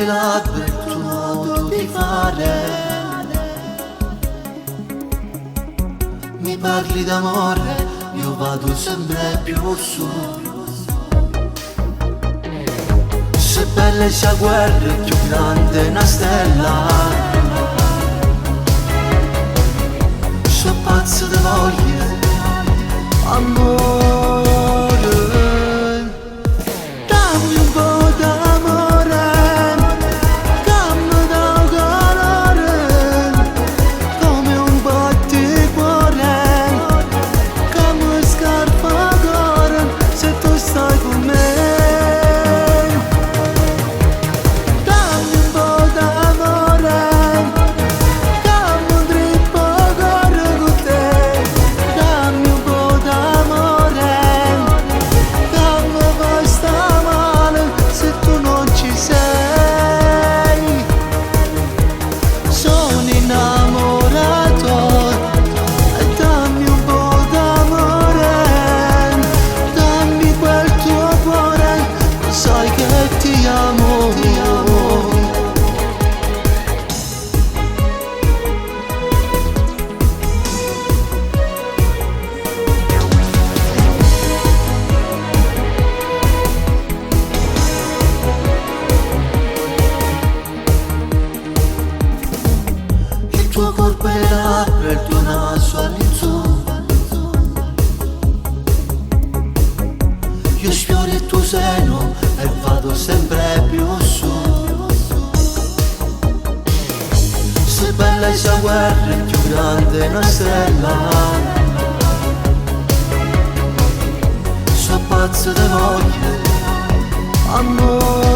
le labbra il tuo modo di fare. Mi parli d'amore, io vado sempre più su. Se bella sia guerra è più grande una stella. So pazzo di voglia, amore. Dammi un po' d'amore, dammi da calore, come un batticuore, come scarpa cuore, se tu stai con me. Dammi un po' d'amore, dammi un trippo cuore con te. Dammi un po' d'amore, dammi basta male se tu non ci sei. Sono innamorato e dammi un po' d'amore, dammi quel tuo cuore, sai che ti amo, ti amo. Il tuo corpo è labbra, il tuo naso all'insù. Io sfioro il tuo seno e vado sempre più su. Se bella sia guerra è più grande una stella. So pazzo di voglia, amore.